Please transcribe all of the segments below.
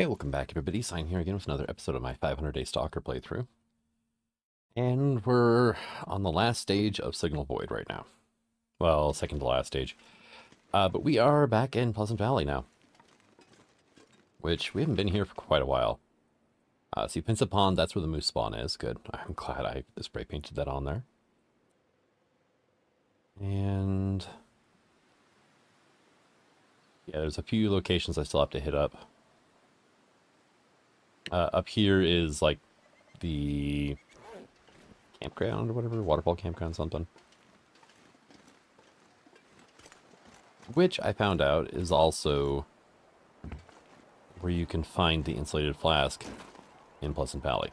Hey, welcome back everybody. Sign here again with another episode of my 500-day Stalker playthrough. And we're on the last stage of Signal Void right now. Well, second to last stage. But we are back in Pleasant Valley now. Which, we haven't been here for quite a while. See, Pinsa Pond, that's where the moose spawn is. Good. I'm glad I spray painted that on there. And yeah, there's a few locations I still have to hit up. Up here is like the campground or whatever, waterfall campground something. Which I found out is also where you can find the insulated flask in Pleasant Valley.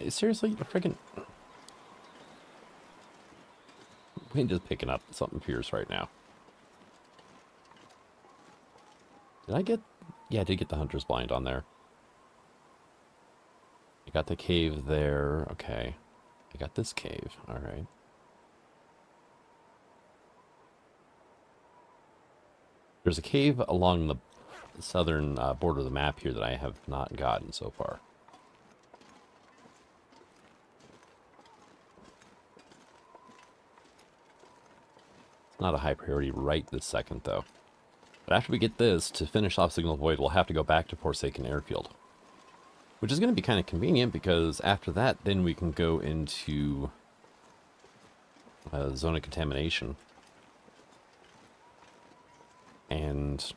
Seriously, the freaking wind is picking up something fierce right now. Did I get? Yeah, I did get the hunter's blind on there. I got the cave there. Okay. I got this cave. All right. There's a cave along the southern border of the map here that I have not gotten so far. It's not a high priority right this second, though. But after we get this, to finish off Signal Void, we'll have to go back to Forsaken Airfield. Which is going to be kind of convenient, because after that, then we can go into Zone of Contamination. And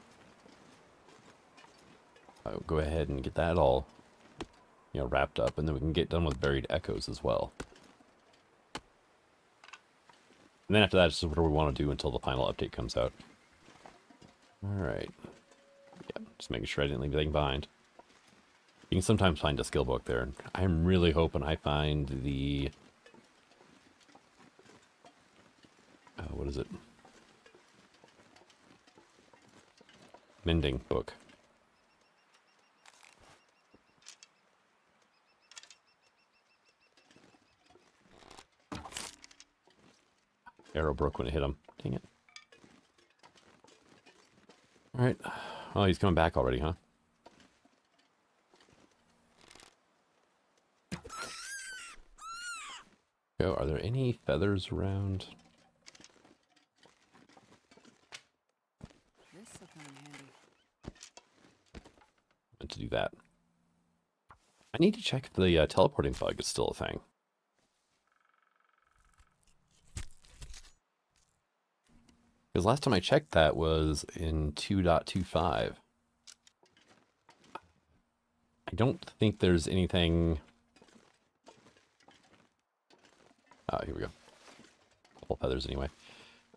go ahead and get that all, wrapped up. And then we can get done with Buried Echoes as well. And then after that, this is what we want to do until the final update comes out. Alright. Yeah, just making sure I didn't leave anything behind. You can sometimes find a skill book there. I'm really hoping I find the... what is it? Mending book. Arrow broke when it hit him. Dang it. Alright. Oh, he's coming back already, huh? So, are there any feathers around? This'll come in handy. Meant to do that. I need to check if the teleporting bug is still a thing. Because last time I checked that was in 2.25. I don't think there's anything... here we go. A couple feathers anyway.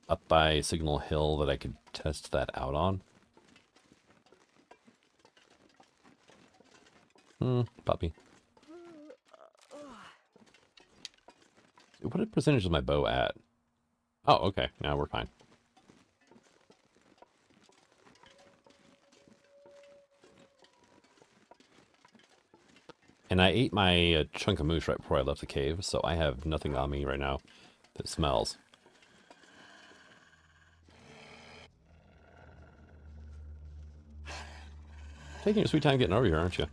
Up by Signal Hill that I could test that out on. Puppy. What percentage is my bow at? Oh, okay. Now we're fine. And I ate my chunk of moose right before I left the cave, so I have nothing on me right now that smells. Taking your sweet time getting over here, aren't you?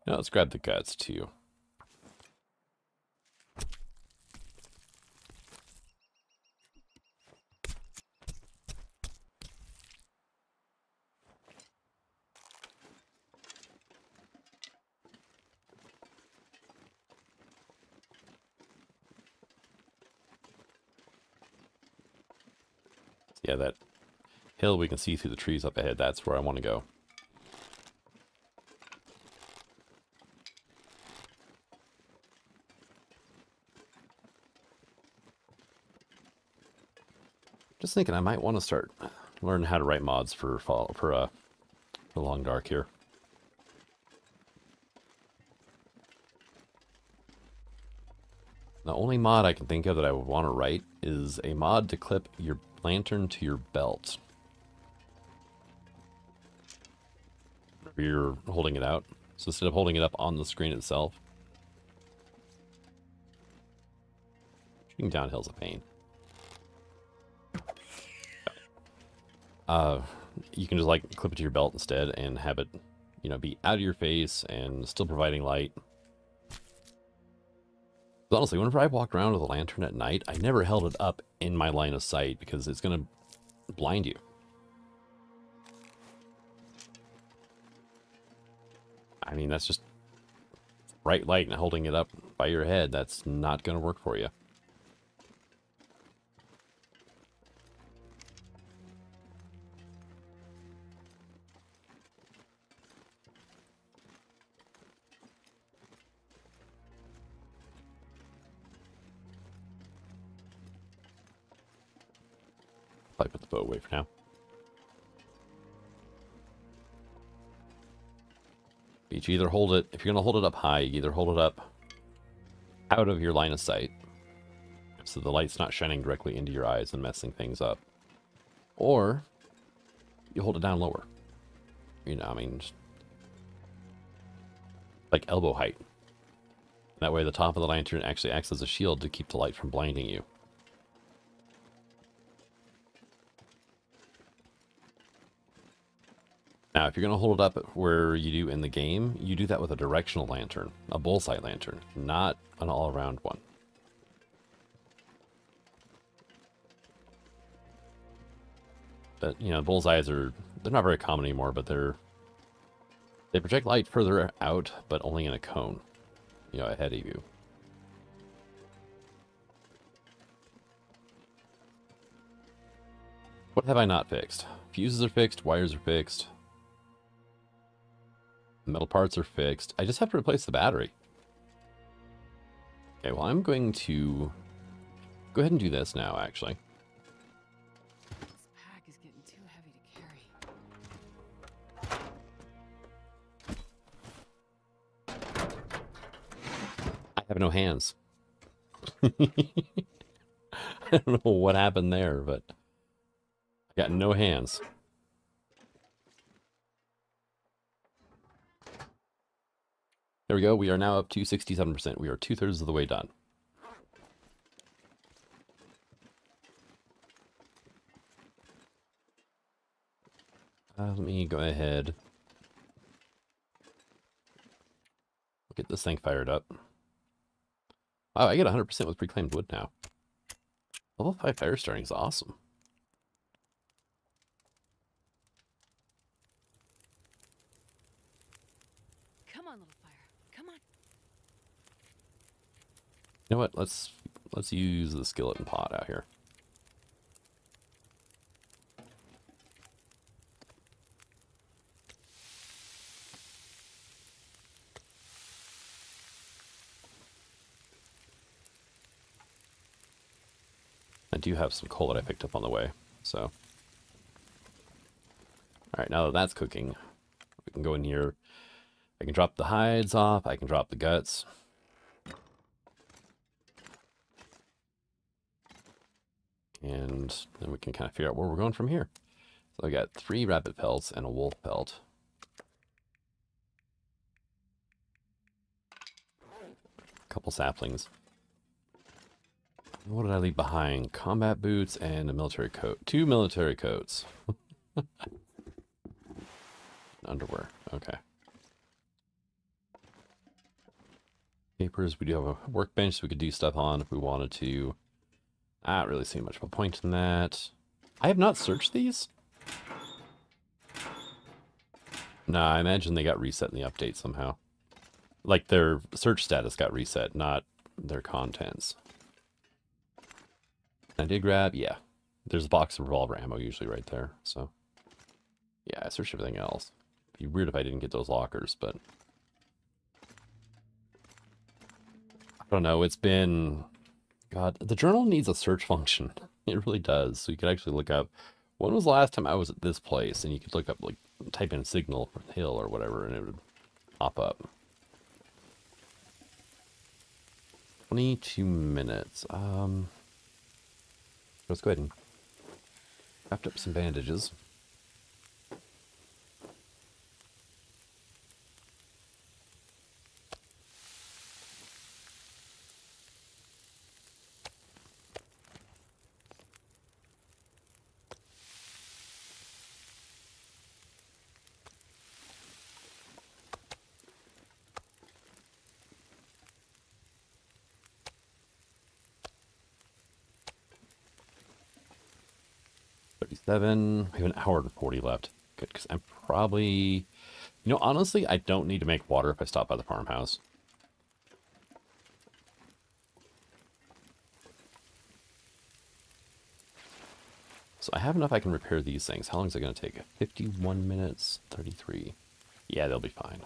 Now let's grab the guts too. Yeah, that hill we can see through the trees up ahead, that's where I want to go. Just thinking I might want to start learning how to write mods for Long Dark here. The only mod I can think of that I would want to write is a mod to clip your lantern to your belt. You're holding it out. So instead of holding it up on the screen itself, Shooting downhill's a pain. You can just like clip it to your belt instead and have it, you know, be out of your face and still providing light. But honestly, whenever I walk around with a lantern at night, I never held it up in my line of sight because it's going to blind you. I mean, that's just bright light and holding it up by your head. That's not going to work for you. Probably put the bow away for now. But you either hold it, if you're going to hold it up high, you either hold it up out of your line of sight, so the light's not shining directly into your eyes and messing things up. Or you hold it down lower. You know, I mean, just like elbow height. That way the top of the lantern actually acts as a shield to keep the light from blinding you. Now, if you're going to hold it up where you do in the game, you do that with a directional lantern, a bullseye lantern, not an all-around one. But, you know, bullseyes they're not very common anymore, but they project light further out, but only in a cone, you know, ahead of you. What have I not fixed? Fuses are fixed, wires are fixed. Metal parts are fixed. I just have to replace the battery. Okay, well, I'm going to go ahead and do this now, actually. This pack is getting too heavy to carry. I have no hands. I don't know what happened there, but I got no hands. There we go. We are now up to 67%. We are 2/3 of the way done. Let me go ahead. Get this thing fired up. Wow, I get 100% with reclaimed wood now. Level 5 fire starting is awesome. Come on, little fire. Come on. You know what? Let's use the skillet and pot out here. I do have some coal that I picked up on the way, so. All right, now that that's cooking, we can go in here. I can drop the hides off. I can drop the guts. And then we can kind of figure out where we're going from here. So I got 3 rabbit pelts and a wolf pelt. A couple saplings. What did I leave behind? Combat boots and a military coat. 2 military coats. Underwear. Okay. Papers. We do have a workbench so we could do stuff on if we wanted to. I don't really see much of a point in that. I have not searched these. No, I imagine they got reset in the update somehow. Like their search status got reset, not their contents. I did grab, yeah. There's a box of revolver ammo usually right there, so. Yeah, I searched everything else. It'd be weird if I didn't get those lockers, but. I don't know, it's been. God, the journal needs a search function. It really does. So you could actually look up, when was the last time I was at this place? And you could look up, like, type in Signal Hill or whatever, and it would pop up. 22 minutes. Let's go ahead and craft up some bandages. 7. We have an hour and 40 left. Good, because I'm probably... You know, honestly, I don't need to make water if I stop by the farmhouse. So I have enough I can repair these things. How long is it going to take? 51 minutes, 33. Yeah, they'll be fine.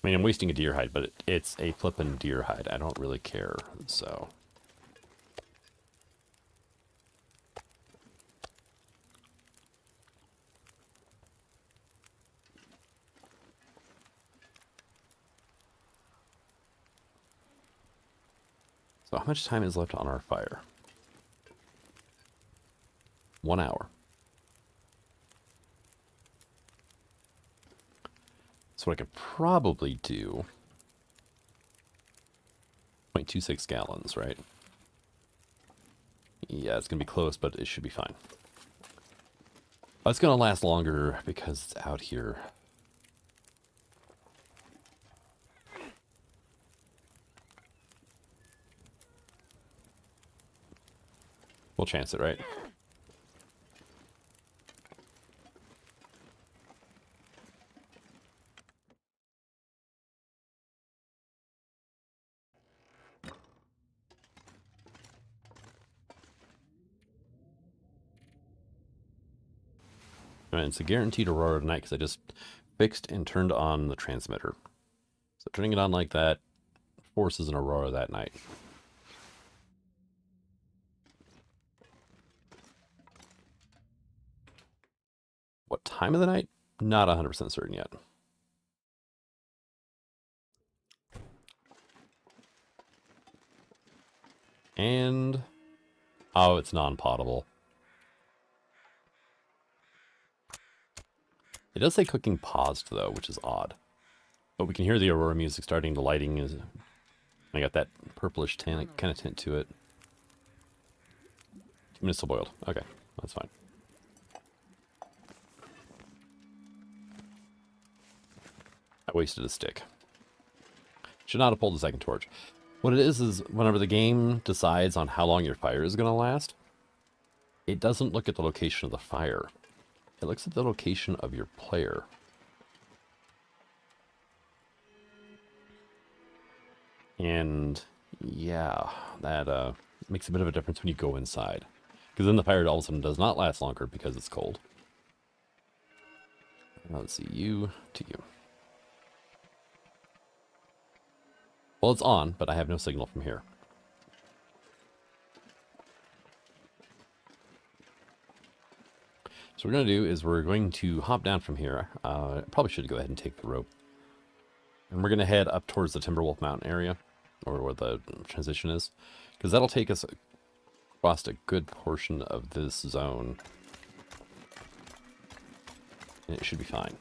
I mean, I'm wasting a deer hide, but it's a flippin' deer hide. I don't really care, so... So how much time is left on our fire? 1 hour. So what I could probably do... 0.26 gallons, right? Yeah, it's going to be close, but it should be fine. Oh, it's going to last longer because it's out here. We'll chance it, right? And it's a guaranteed aurora tonight because I just fixed and turned on the transmitter. So turning it on like that forces an aurora that night. What time of the night? Not 100% certain yet. And... oh, it's non-potable. It does say cooking paused, though, which is odd. But we can hear the aurora music starting. The lighting is... I got that purplish tan, kind of tint to it. 2 minutes till boiled. Okay, that's fine. I wasted a stick. Should not have pulled the second torch. What it is whenever the game decides on how long your fire is going to last, it doesn't look at the location of the fire. It looks at the location of your player. And yeah, that makes a bit of a difference when you go inside. Because then the fire all of a sudden does not last longer because it's cold. Let's see, you to you. Well, it's on, but I have no signal from here. So what we're going to do is we're going to hop down from here. Probably should go ahead and take the rope. And we're going to head up towards the Timberwolf Mountain area, or where the transition is. Because that'll take us across a good portion of this zone. And it should be fine.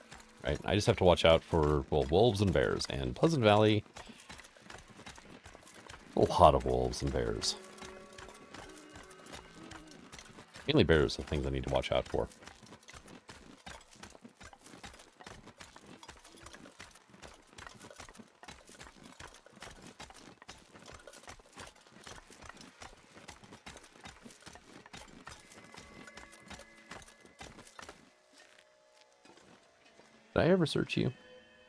Right? I just have to watch out for, well, wolves and bears. And Pleasant Valley... a lot of wolves and bears. Mainly bears are the things I need to watch out for. Did I ever search you?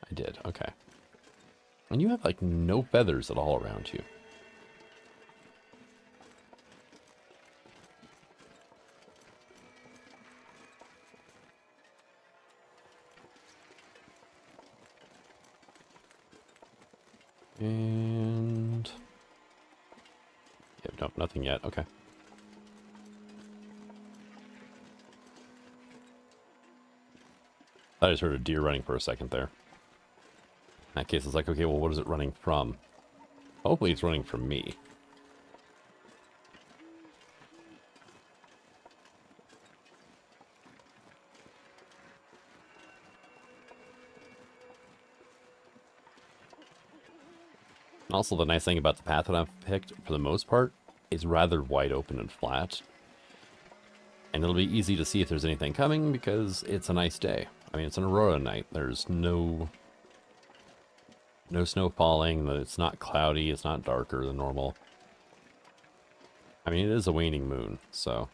I did, okay. And you have like no feathers at all around you. And... yeah, nope, nothing yet. Okay. I just heard a deer running for a second there. In that case, it's like, okay, well, what is it running from? Hopefully it's running from me. And also, the nice thing about the path that I've picked, for the most part, is rather wide open and flat. And it'll be easy to see if there's anything coming because it's a nice day. I mean, it's an aurora night. There's no no snow falling, that it's not cloudy, it's not darker than normal. I mean, it is a waning moon, so...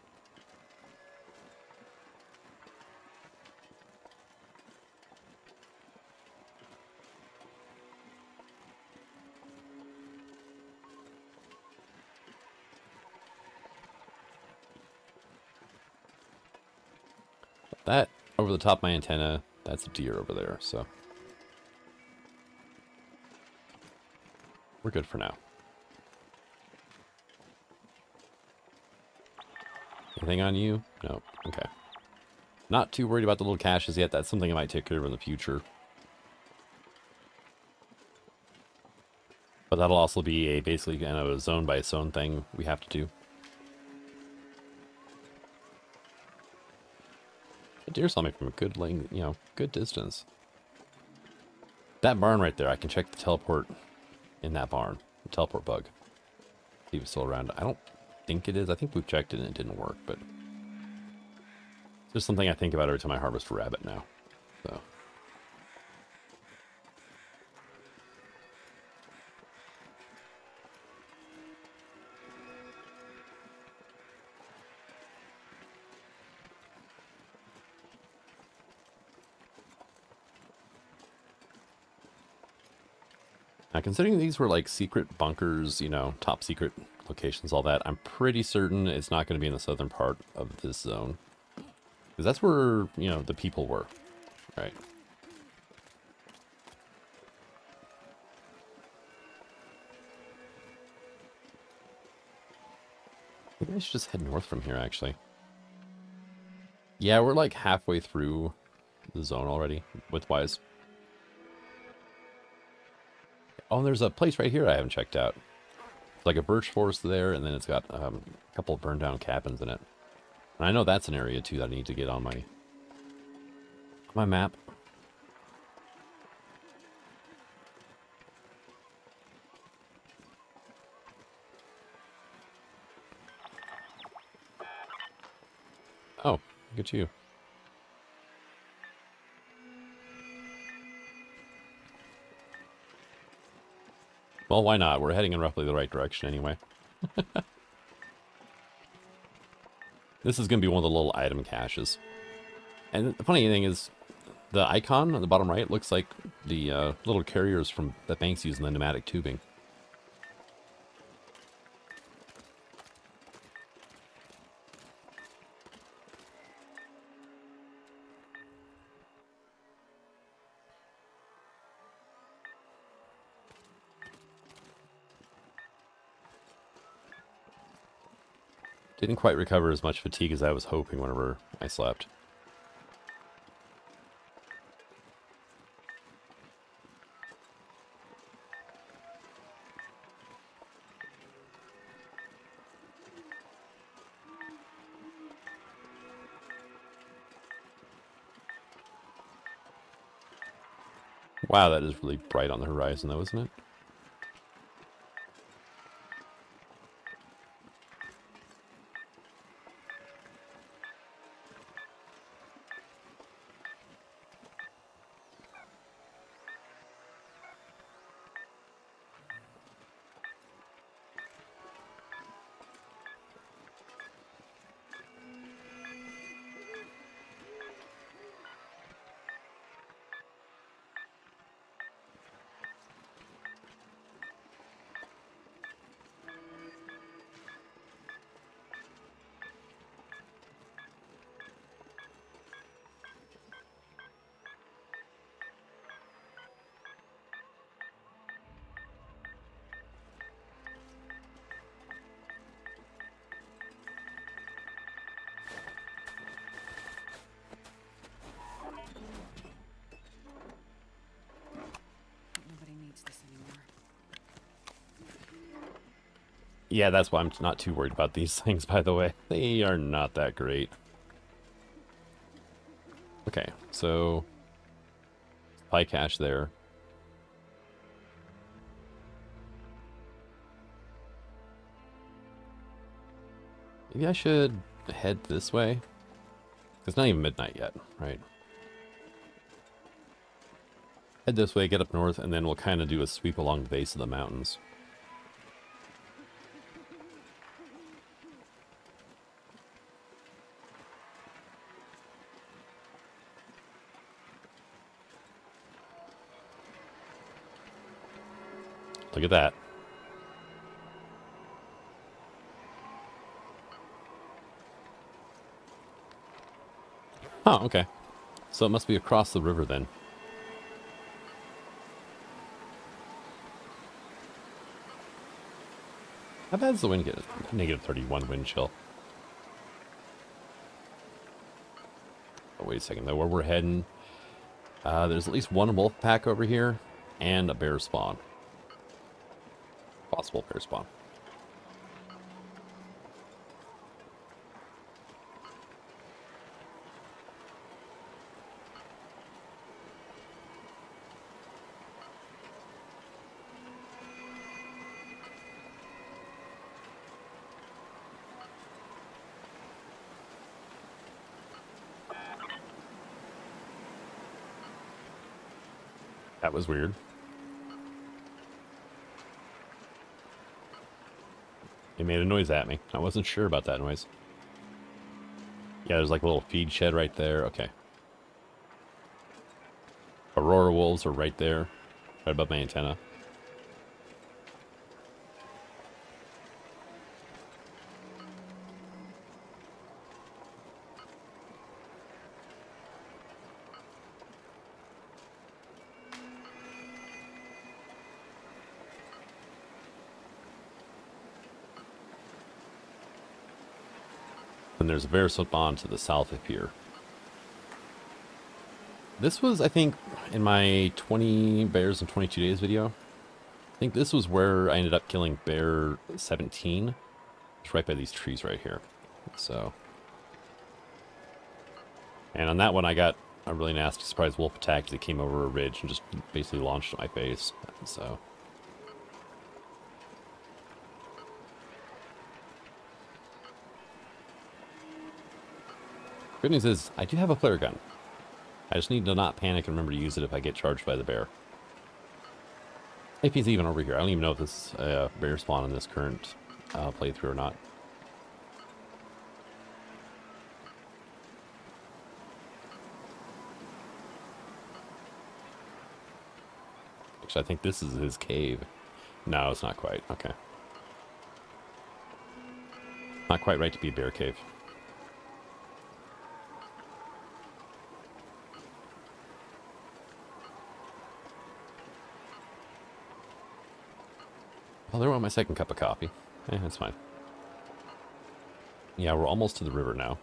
That, over the top of my antenna, that's a deer over there, so... We're good for now. Anything on you? No. Okay. Not too worried about the little caches yet. That's something I might take care of in the future. But that'll also be a basically kind of a zone by zone thing we have to do. The deer saw me from a good length, you know, good distance. That barn right there, I can check the teleport in that barn. The teleport bug. See if it's still around. I don't think it is. I think we've checked it and it didn't work, but it's just something I think about every time I harvest a rabbit now. So. Now, considering these were like secret bunkers, you know, top secret locations, all that, I'm pretty certain it's not going to be in the southern part of this zone. Because that's where, you know, the people were, right? Maybe I should just head north from here, actually. Yeah, we're like halfway through the zone already, widthwise. Oh, and there's a place right here I haven't checked out. It's like a birch forest there, and then it's got a couple of burned down cabins in it. And I know that's an area, too, that I need to get on my map. Oh, look at you. Well, why not? We're heading in roughly the right direction anyway. This is going to be one of the little item caches. And the funny thing is, the icon on the bottom right looks like the little carriers from that Banks used in the pneumatic tubing. Didn't quite recover as much fatigue as I was hoping whenever I slept. Wow, that is really bright on the horizon though, isn't it? Yeah, that's why I'm not too worried about these things, by the way. They are not that great. Okay, so... Supply cache there. Maybe I should head this way? It's not even midnight yet, right? head this way, get up north, and then we'll kind of do a sweep along the base of the mountains. Look at that. Oh, okay. So it must be across the river then. How bad is the wind get? Negative 31 wind chill. Oh, wait a second though, where we're heading, there's at least one wolf pack over here and a bear spawn. Possible bear spawn. That was weird. It made a noise at me. I wasn't sure about that noise. Yeah, there's like a little feed shed right there. Okay. Aurora wolves are right there. Right above my antenna. And there's a bear spawn to the south of here. This was, I think, in my 20 bears in 22 days video. I think this was where I ended up killing bear 17. It's right by these trees right here. So. And on that one, I got a really nasty surprise wolf attack as he came over a ridge and just basically launched at my face. So. Good news is, I do have a flare gun. I just need to not panic and remember to use it if I get charged by the bear. If he's even over here. I don't even know if this is a bear spawn in this current playthrough or not. Actually, I think this is his cave. No, it's not quite. Okay. Not quite right to be a bear cave. Well, there went my second cup of coffee. That's fine. Yeah, we're almost to the river now.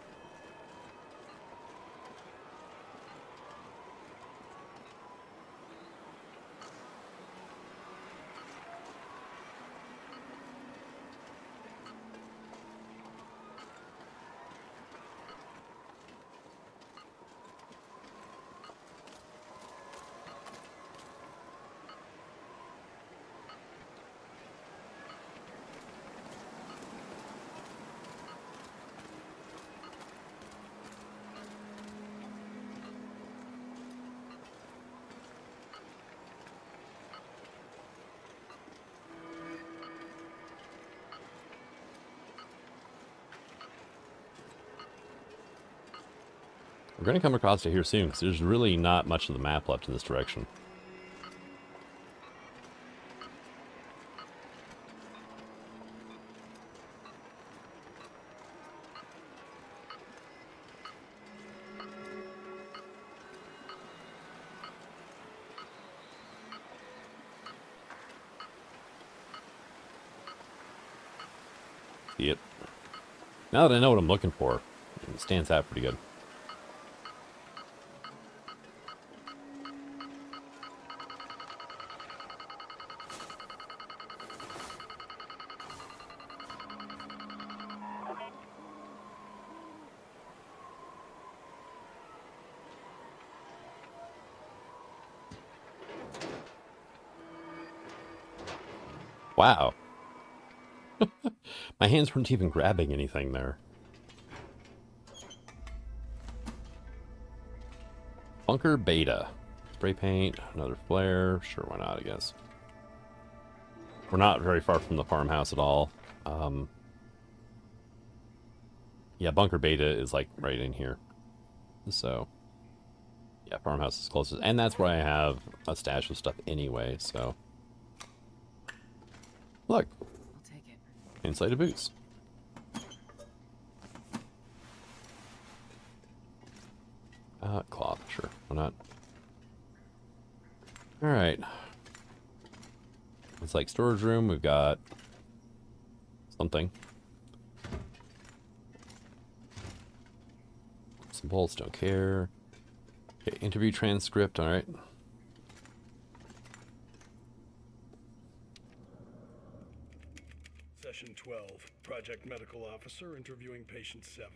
We're going to come across it here soon, because there's really not much of the map left in this direction. See it? Now that I know what I'm looking for, it stands out pretty good. Wow. My hands weren't even grabbing anything there. Bunker Beta. spray paint, another flare. Sure, why not, I guess. We're not very far from the farmhouse at all. Yeah, Bunker Beta is like right in here. So, yeah, farmhouse is closest. And that's where I have a stash of stuff anyway, so. Look. I'll take it. Insulated boots. Cloth, sure, why not? Alright. It's like storage room, we've got something. Some bolts, don't care. Okay, interview transcript, alright. Session 12, Project Medical Officer interviewing Patient 7.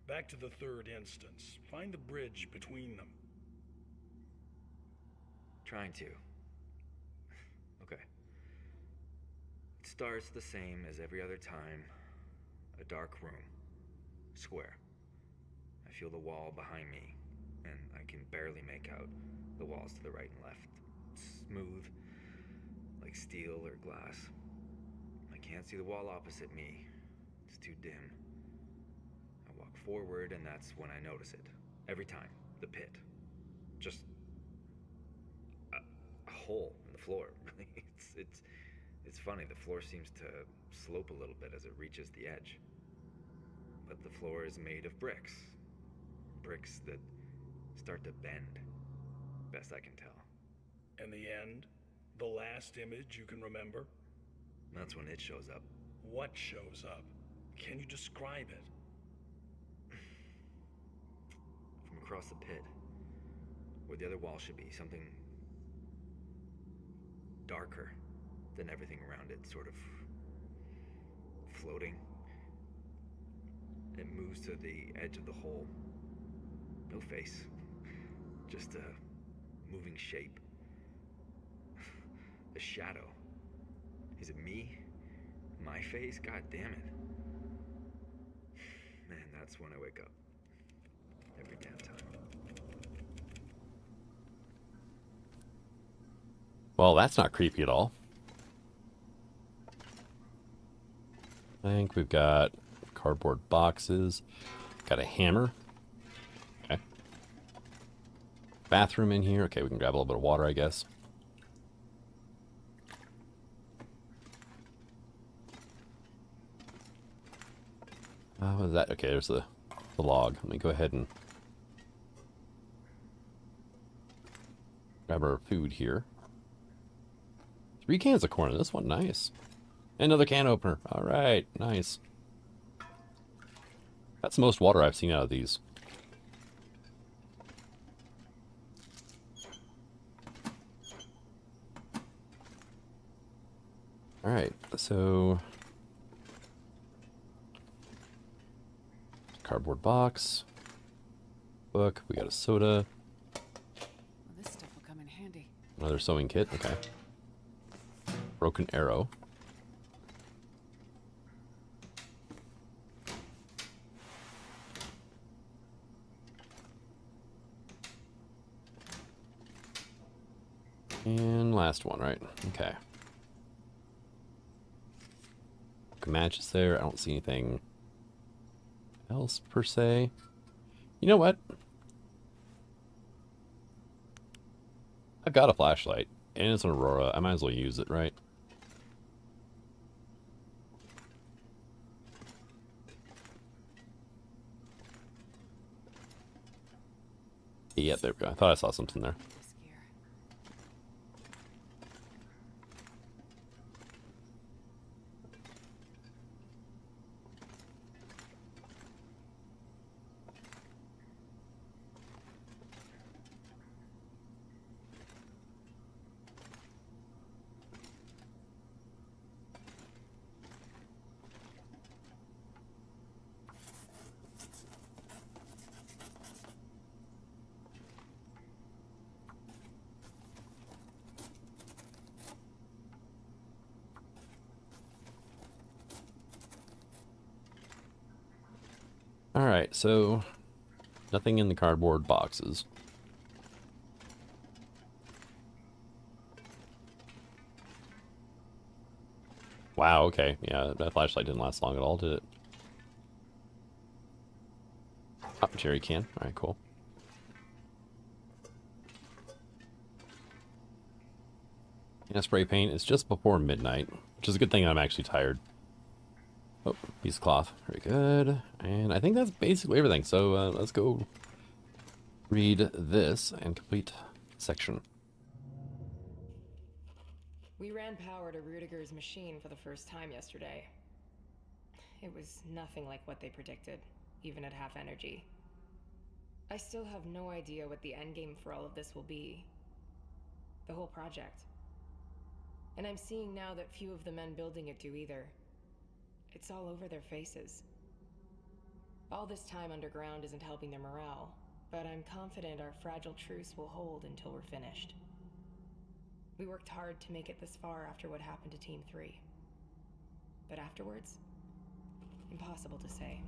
Back to the third instance. Find the bridge between them. Trying to. Okay. It starts the same as every other time. A dark room. Square. I feel the wall behind me, and I can barely make out the walls to the right and left. Smooth, like steel or glass. I can't see the wall opposite me. It's too dim. I walk forward, and that's when I notice it. Every time. The pit. Just a hole in the floor. It's funny. The floor seems to slope a little bit as it reaches the edge. But the floor is made of bricks. Bricks that start to bend. Best I can tell. And the end? The last image you can remember? That's when it shows up. What shows up? Can you describe it? From across the pit, where the other wall should be, something darker than everything around it, sort of floating. It moves to the edge of the hole. No face, just a moving shape. A shadow. Is it me? My face? God damn it. Man, that's when I wake up. Every damn time. Well, that's not creepy at all. I think we've got cardboard boxes. Got a hammer. Okay. Bathroom in here. Okay, we can grab a little bit of water, I guess. What is that? Okay, there's the log. Let me go ahead and grab our food here. 3 cans of corn in this one. Nice. Another can opener. All right. Nice. That's the most water I've seen out of these. All right. So cardboard box. Book. We got a soda. Well, this stuff will come in handy. Another sewing kit. Okay. Broken arrow. And last one, right? Okay. Matches there. I don't see anything else per se. You know what? I've got a flashlight and it's an Aurora. I might as well use it, right? Yeah, there we go. I thought I saw something there. This gear. Alright, so nothing in the cardboard boxes. Wow, okay. Yeah, that flashlight didn't last long at all, did it? Oh, jerry can. Alright, cool. Yeah, spray paint. It's just before midnight, which is a good thing I'm actually tired. Oh, piece of cloth. Very good. And I think that's basically everything. So let's go read this and complete section. We ran power to Rudiger's machine for the first time yesterday. It was nothing like what they predicted, even at half energy. I still have no idea what the endgame for all of this will be. The whole project. And I'm seeing now that few of the men building it do either. It's all over their faces. All this time underground isn't helping their morale, but I'm confident our fragile truce will hold until we're finished. We worked hard to make it this far after what happened to Team 3. But afterwards? Impossible to say.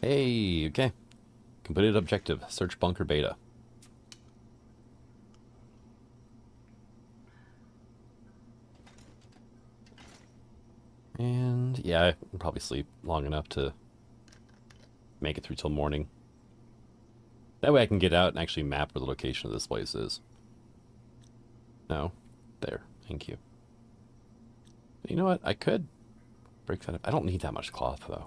Hey, okay. Completed objective. Search bunker beta. And yeah, I can probably sleep long enough to make it through till morning. That way I can get out and actually map where the location of this place is. No. There. Thank you. You know what? I could break that up. I don't need that much cloth, though.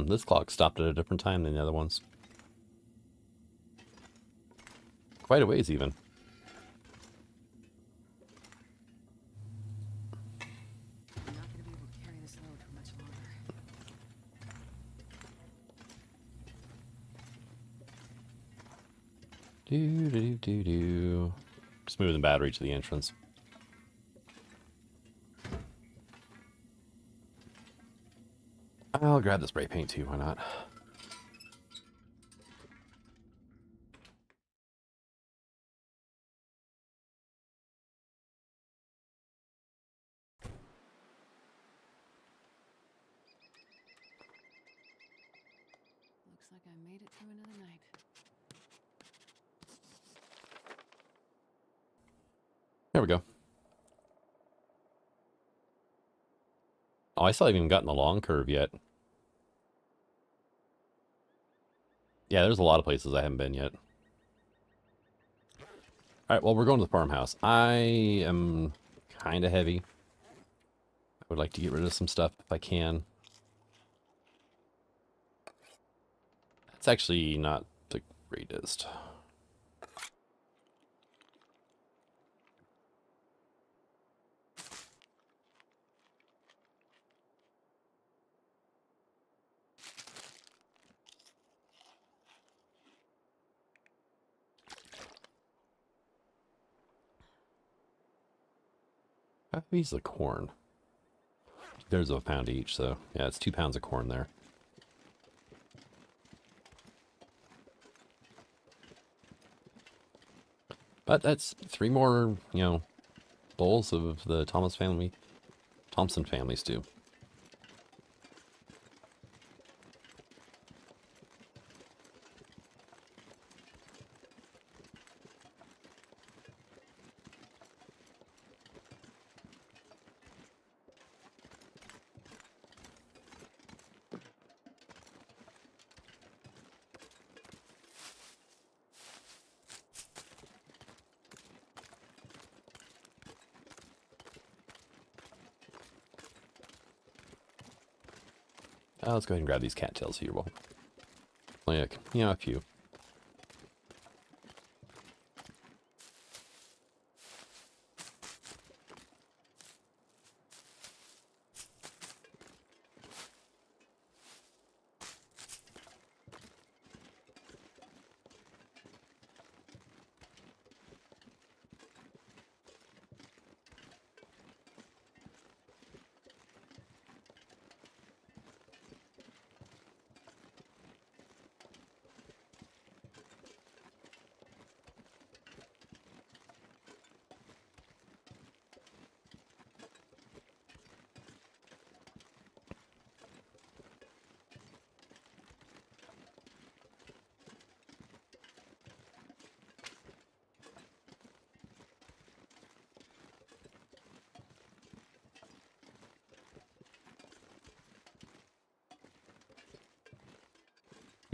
This clock stopped at a different time than the other ones. Quite a ways, even. I'm not gonna be able to carry this load for much longer. Just moving the battery to the entrance. I'll grab the spray paint too, why not? Looks like I made it through another night. There we go. Oh, I still haven't even gotten the long curve yet. Yeah, there's a lot of places I haven't been yet. Alright, well, we're going to the farmhouse. I am kind of heavy. I would like to get rid of some stuff if I can. That's actually not the greatest. How heavy's the corn? There's a pound each, so yeah, it's 2 pounds of corn there. But that's 3 more, bowls of the Thompson family stew. Let's go ahead and grab these cattails here. Well, like, a few.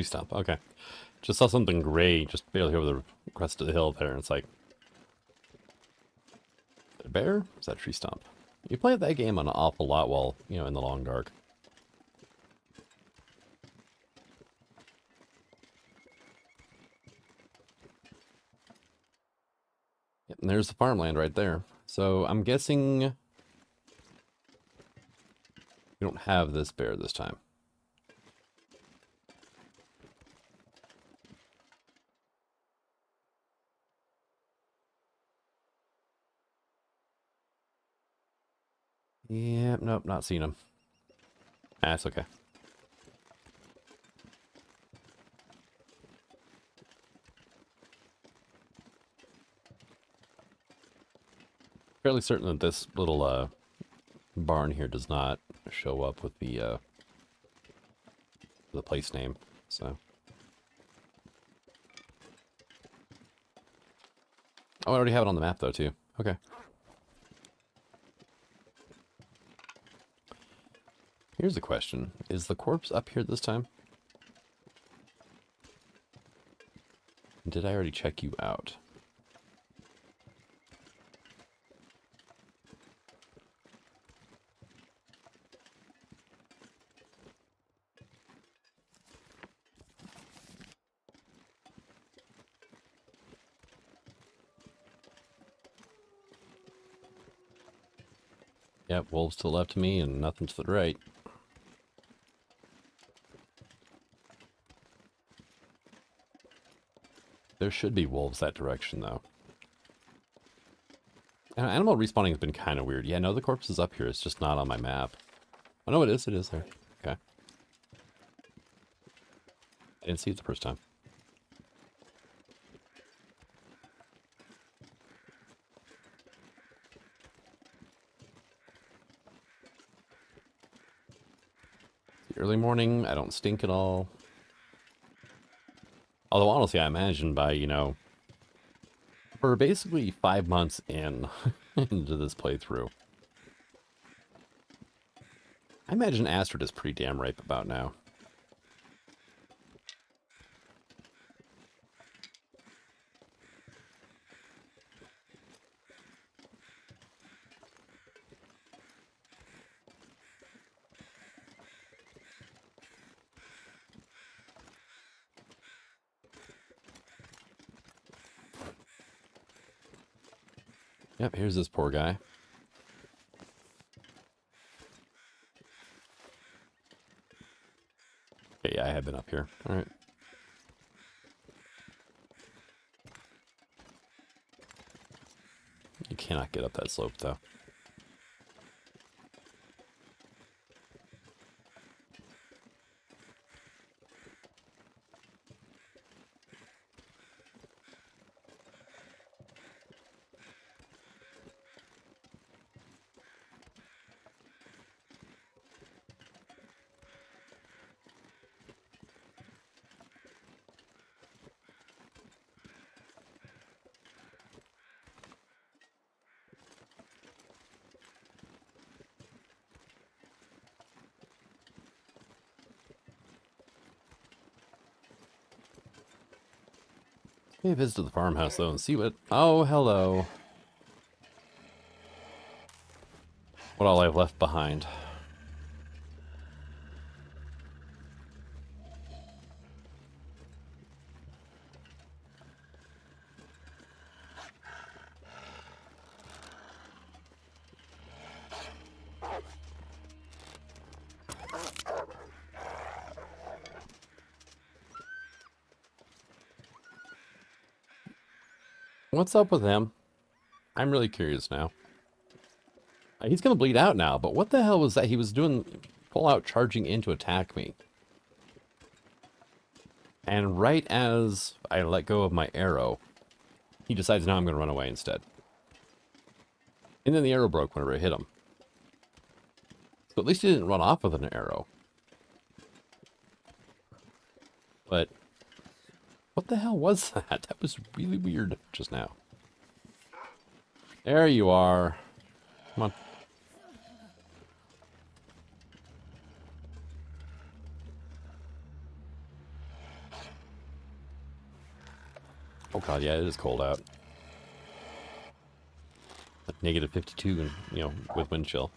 Tree stump. Okay. Just saw something gray just barely over the crest of the hill there, and it's like, is that a bear? Is that a tree stump? You play that game an awful lot while, you know, in the long dark. Yep, and there's the farmland right there. So I'm guessing we don't have this bear this time. Yep, nope, not seen him. Ah, it's okay. Fairly certain that this little barn here does not show up with the place name, so. Oh, I already have it on the map though too. Okay. Here's a question. Is the corpse up here this time? Did I already check you out? Yep, wolves to the left of me and nothing to the right. There should be wolves that direction, though. And animal respawning has been kind of weird. Yeah, no, the corpse is up here. It's just not on my map. Oh, no, it is. It is there. Okay. I didn't see it the first time. Early morning, I don't stink at all. Although, honestly, I imagine by, you know, we're basically 5 months in into this playthrough. I imagine Astrid is pretty damn ripe about now. Yep, here's this poor guy. Okay, yeah, I have been up here. All right. You cannot get up that slope, though. Maybe visit the farmhouse, though, and see what... Oh, hello. What all I've left behind. What's up with him? I'm really curious now. He's gonna bleed out now, but what the hell was that? He was doing full out charging in to attack me. And right as I let go of my arrow, he decides now I'm gonna run away instead. And then the arrow broke whenever I hit him. So at least he didn't run off with an arrow. But what the hell was that? That was really weird just now. There you are. Come on. Oh god, yeah, it is cold out. Like negative 52, and you know, with wind chill.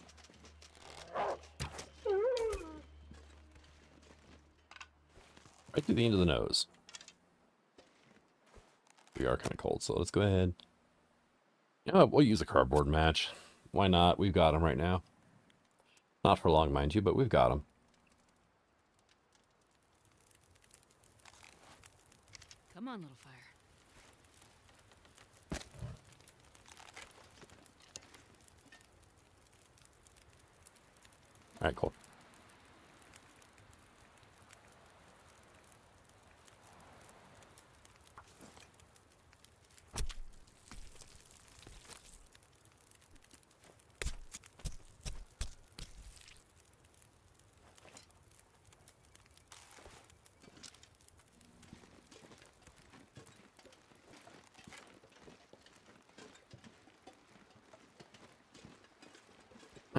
Right through the end of the nose. We are kind of cold, so let's go ahead. You know what, we'll use a cardboard match. Why not? We've got them right now. Not for long, mind you, but we've got them. Come on, little fire. Alright, cool.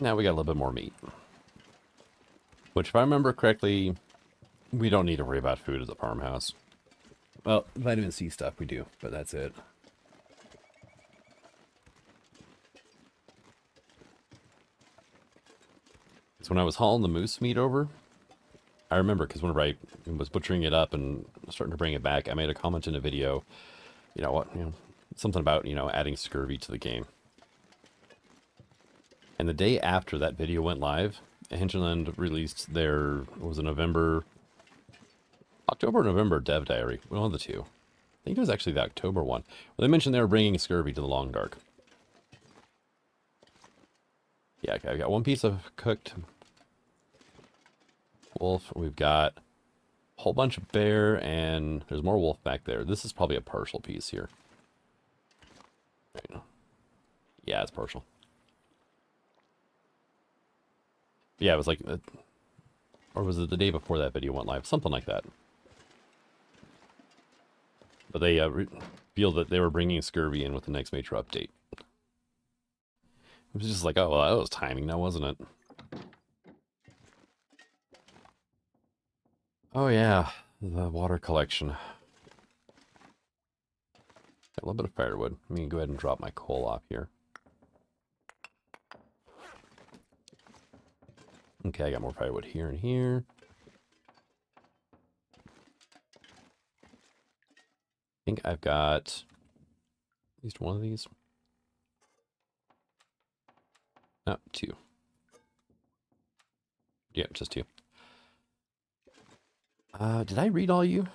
Now we got a little bit more meat. Which, if I remember correctly, we don't need to worry about food at the farmhouse. Well, vitamin C stuff we do, but that's it. So when I was hauling the moose meat over, I remember, because whenever I was butchering it up and starting to bring it back, I made a comment in a video, something about, adding scurvy to the game. And the day after that video went live, Hinterland released their, October or November dev diary, one of the two. I think it was actually the October one. Well, they mentioned they were bringing scurvy to the Long Dark. Yeah, okay, I've got one piece of cooked wolf. We've got a whole bunch of bear, and there's more wolf back there. This is probably a partial piece here. Yeah, it's partial. Yeah, it was like, or was it the day before that video went live? Something like that. But they revealed that they were bringing scurvy in with the next major update. It was just like, oh, well, that was timing now, wasn't it? Oh, yeah, the water collection. Got a little bit of firewood. Let me go ahead and drop my coal off here. Okay, I got more firewood here and here. I think I've got at least one of these. No, two. Yeah, just two. Did I read all you?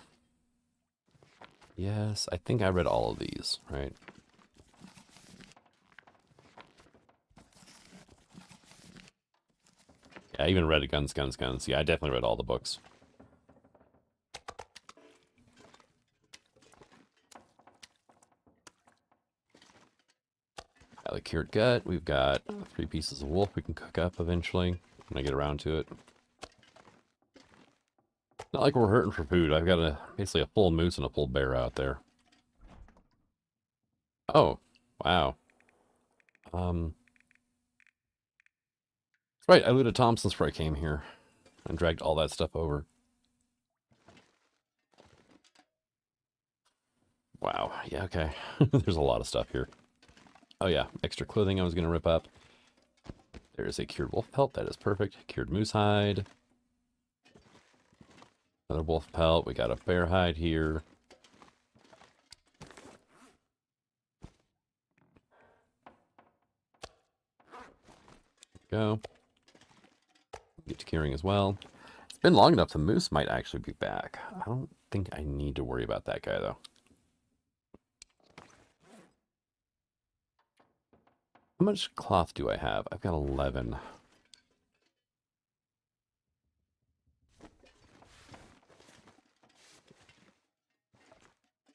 Yes, I think I read all of these, right? Yeah, I even read Guns, Guns, Guns. Yeah, I definitely read all the books. Got the cured gut. We've got 3 pieces of wolf we can cook up eventually when I get around to it. Not like we're hurting for food. I've got basically a full moose and a full bear out there. Oh, wow. That's right, I looted Thompson's before I came here and dragged all that stuff over. Wow, yeah, okay. There's a lot of stuff here. Oh yeah, extra clothing I was going to rip up. There is a cured wolf pelt, that is perfect. Cured moose hide. Another wolf pelt, we got a bear hide here. Go. Get to curing as well. It's been long enough the moose might actually be back. I don't think I need to worry about that guy though. How much cloth do I have? I've got 11.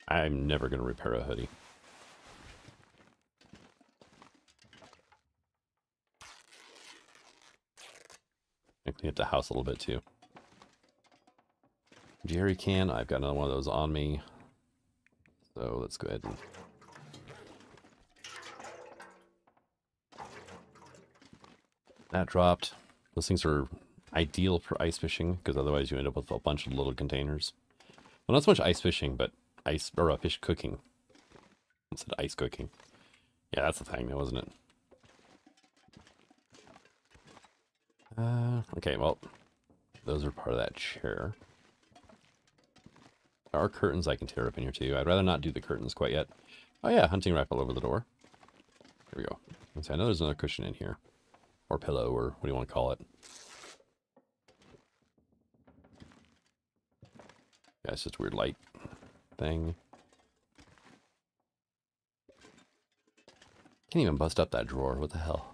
I'm never going to repair a hoodie. I clean up the house a little bit too. Jerry can. I've got another one of those on me. So let's go ahead and... That dropped. Those things are ideal for ice fishing because otherwise you end up with a bunch of little containers. Well, not so much ice fishing, but fish cooking. It said ice cooking. Yeah, that's the thing, though, isn't it? Okay, well, those are part of that chair. There are curtains I can tear up in here, too. I'd rather not do the curtains quite yet. Oh, yeah, hunting rifle over the door. Here we go. So I know there's another cushion in here. Or pillow, or what do you want to call it? Yeah, it's just a weird light thing. Can't even bust up that drawer. What the hell?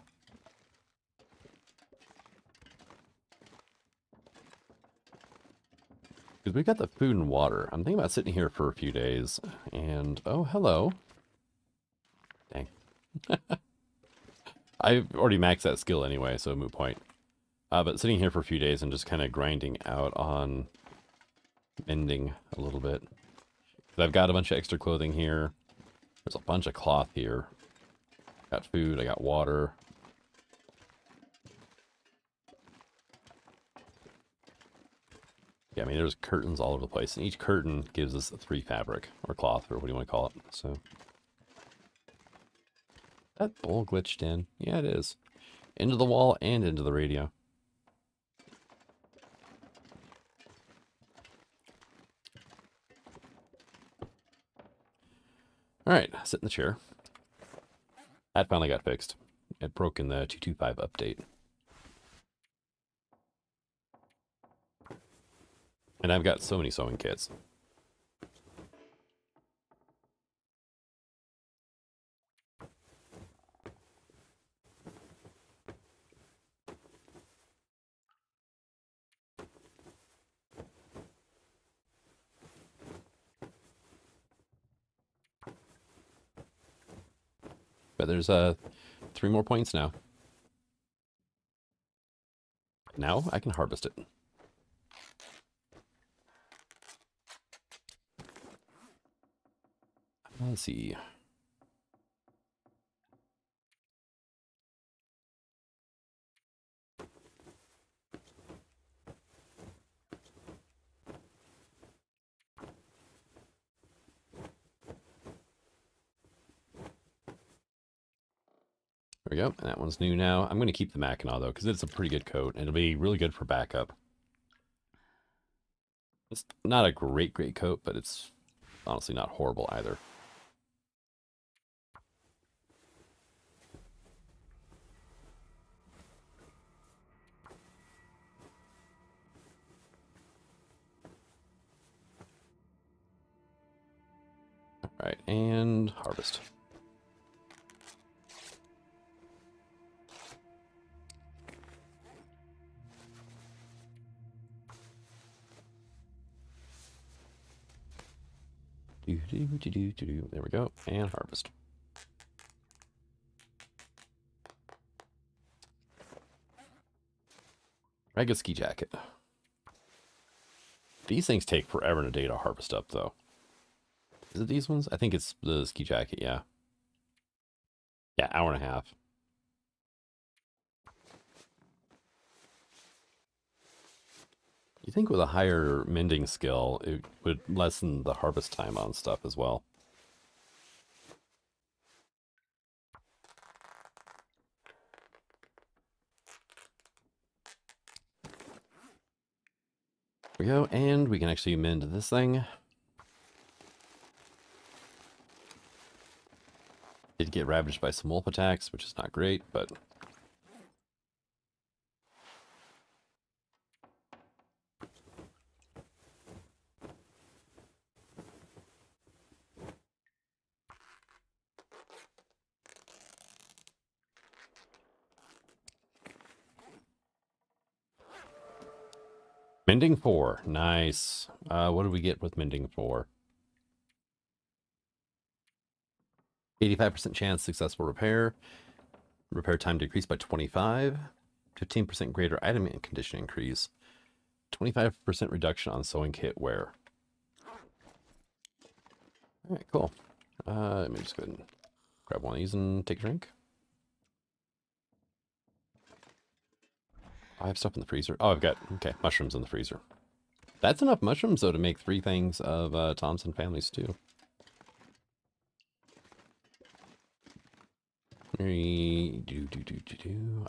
Because we've got the food and water. I'm thinking about sitting here for a few days. And, oh, hello. Dang. I've already maxed that skill anyway, so moot point. But sitting here for a few days and just kind of grinding out on mending a little bit. I've got a bunch of extra clothing here. There's a bunch of cloth here. Got food, I got water. Yeah, I mean, there's curtains all over the place, and each curtain gives us 3 fabric, or cloth, or what do you want to call it, so. That bowl glitched in. Yeah, it is. Into the wall and into the radio. Alright, sit in the chair. That finally got fixed. It broke in the 225 update. And I've got so many sewing kits. But there's 3 more points now. Now I can harvest it. Let's see. There we go. And that one's new now. I'm going to keep the Mackinaw, though, because it's a pretty good coat, and it'll be really good for backup. It's not a great coat, but it's honestly not horrible either. All right, and harvest. There we go, and harvest. Ragged ski jacket. These things take forever and a day to harvest up, though. Is it these ones? I think it's the ski jacket, yeah. Yeah, hour and a half. You think with a higher mending skill, it would lessen the harvest time on stuff as well. There we go, and we can actually mend this thing. Did get ravaged by some wolf attacks, which is not great, but... Mending 4. Nice. What did we get with Mending 4? 85% chance successful repair. Repair time decreased by 25. 15% greater item and condition increase. 25% reduction on sewing kit wear. Alright, cool. Let me just go ahead and grab one of these and take a drink. I have stuff in the freezer. Oh, I've got, okay, mushrooms in the freezer. That's enough mushrooms, though, to make 3 things of Thompson family stew. I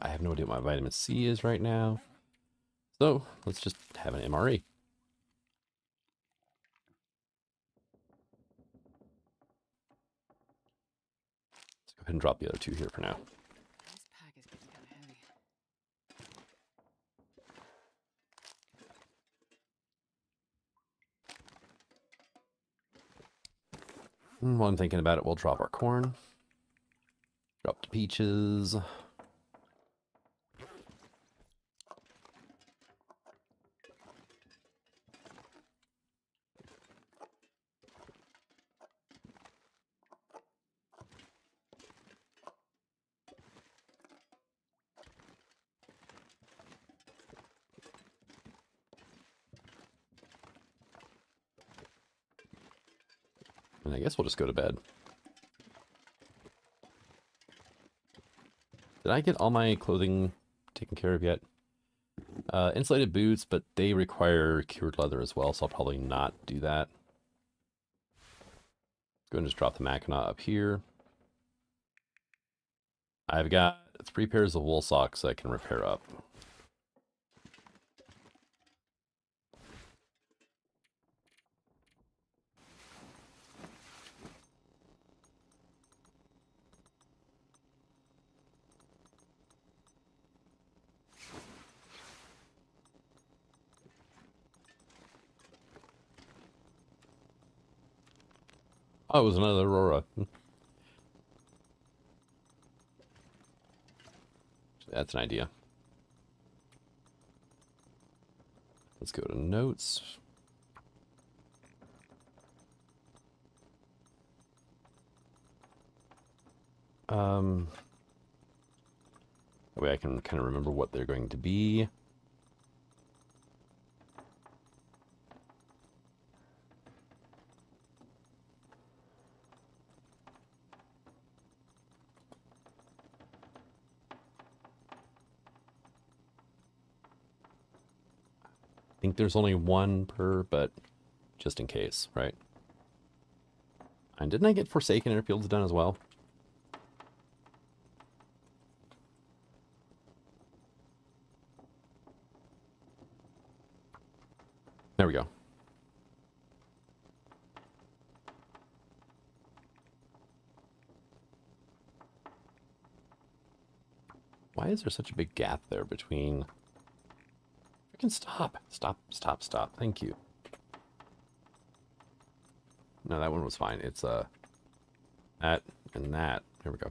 have no idea what my vitamin C is right now. So let's just have an MRE. Let's go ahead and drop the other two here for now. This pack is getting kind of heavy. And while I'm thinking about it, we'll drop our corn. Drop the peaches. And I guess we'll just go to bed. Did I get all my clothing taken care of yet? Insulated boots, but they require cured leather as well, so I'll probably not do that. Go and just drop the Mackinac up here. I've got 3 pairs of wool socks I can repair up. Oh, it was another Aurora. That's an idea. Let's go to notes. That way I can kind of remember what they're going to be. I think there's only 1 per, but just in case, right? And didn't I get Forsaken Airfields done as well? There we go. Why is there such a big gap there between... Freaking stop. Stop, stop, stop. Thank you. No, that one was fine. It's, that and that. There we go.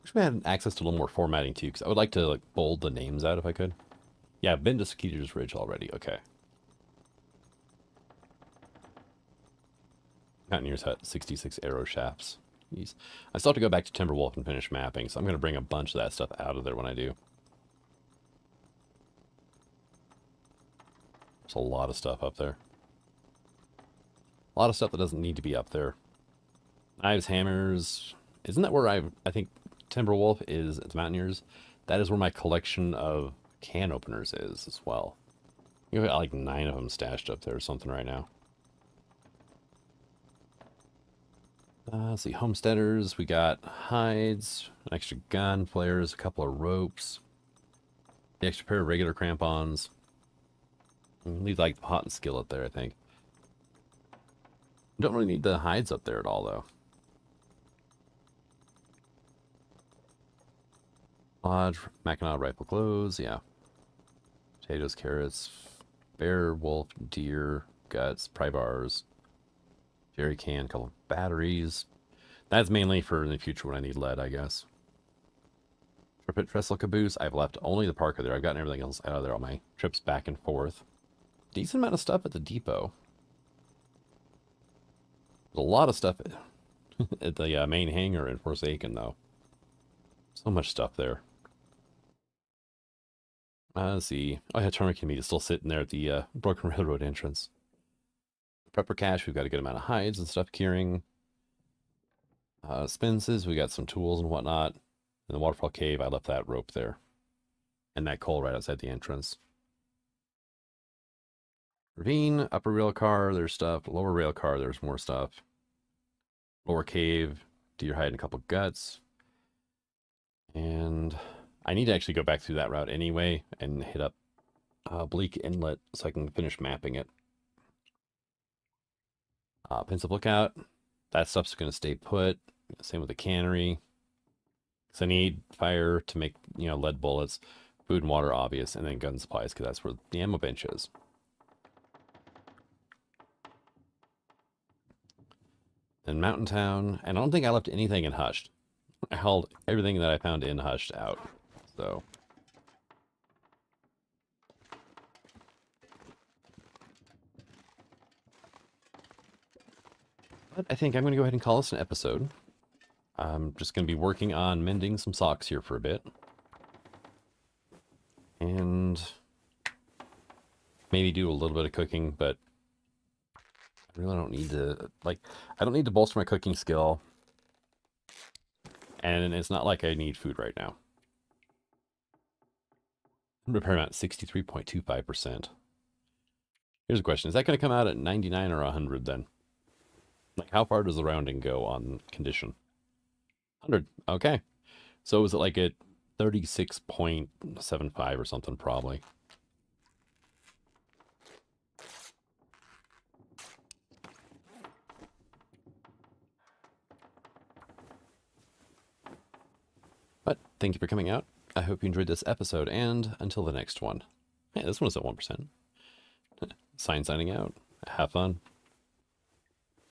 Wish we had access to a little more formatting, too, because I would like to, like, bold the names out if I could. Yeah, I've been to Skeeter's Ridge already. Okay. Mountaineer's Hut, 66 arrow shafts. Jeez. I still have to go back to Timberwolf and finish mapping, so I'm going to bring a bunch of that stuff out of there when I do. There's a lot of stuff up there. A lot of stuff that doesn't need to be up there. Knives, hammers. Isn't that where I think Timberwolf is? It's Mountaineers. That is where my collection of can openers is as well. You got like 9 of them stashed up there or something right now. Let's see, homesteaders. We got hides, an extra gun, flares, a couple of ropes, the extra pair of regular crampons. Leave like the pot and skillet there, I think. Don't really need the hides up there at all, though. Lodge, Mackinac rifle clothes, yeah. Potatoes, carrots, bear, wolf, deer, guts, pry bars, jerry can, couple of batteries. That's mainly for in the future when I need lead, I guess. Tripit trestle caboose. I've left only the Parker there. I've gotten everything else out of there on my trips back and forth. Decent amount of stuff at the depot. There's a lot of stuff at the main hangar in Forsaken, though. So much stuff there. Let's see. Oh, yeah, Tourniquet meat is still sitting there at the Broken Railroad entrance. Prepper cache, we've got a good amount of hides and stuff curing. Expenses, we got some tools and whatnot. In the waterfall cave, I left that rope there. And that coal right outside the entrance. Ravine, upper rail car, there's stuff. Lower rail car, there's more stuff. Lower cave, deer hide and a couple guts. And I need to actually go back through that route anyway and hit up Bleak Inlet so I can finish mapping it. Pensive Lookout, that stuff's going to stay put. Same with the cannery. So I need fire to make, you know, lead bullets, food and water obvious, and then gun supplies because that's where the ammo bench is. Then Mountain Town, and I don't think I left anything in Hushed. I held everything that I found in Hushed out, so. But I think I'm going to go ahead and call this an episode. I'm just going to be working on mending some socks here for a bit. And maybe do a little bit of cooking, but I really don't need to, like, I don't need to bolster my cooking skill. And it's not like I need food right now. Repair amount 63.25%. Here's a question. Is that going to come out at 99 or 100 then? Like, how far does the rounding go on condition? 100. Okay. So is it like at 36.75 or something, probably? But thank you for coming out. I hope you enjoyed this episode, and until the next one. Hey, this one was at 1%. Signing out. Have fun.